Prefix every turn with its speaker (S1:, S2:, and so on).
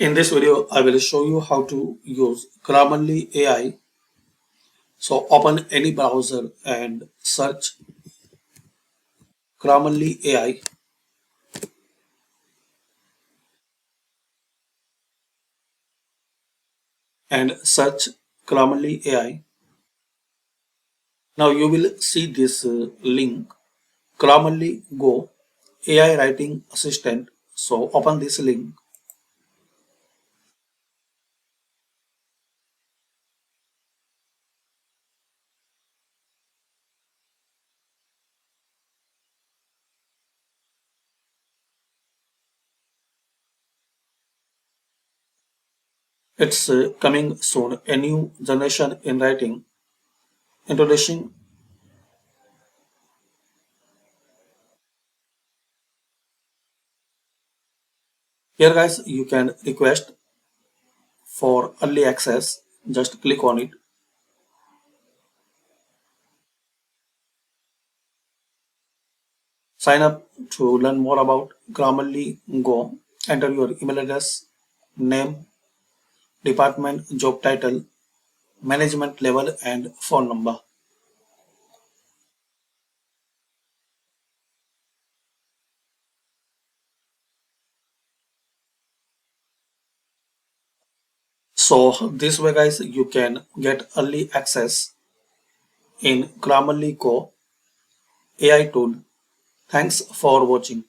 S1: In this video, I will show you how to use Grammarly AI. So open any browser and search Grammarly AI and search Grammarly AI. Now you will see this link Grammarly Go AI Writing Assistant. So open this link. It's coming soon. A new generation in writing. Introducing. Here guys, you can request for early access. Just click on it. Sign up to learn more about Grammarly Go. Enter your email address, name, department, job title, management level, and phone number. So this way, guys, you can get early access in Grammarly Go AI tool. Thanks for watching.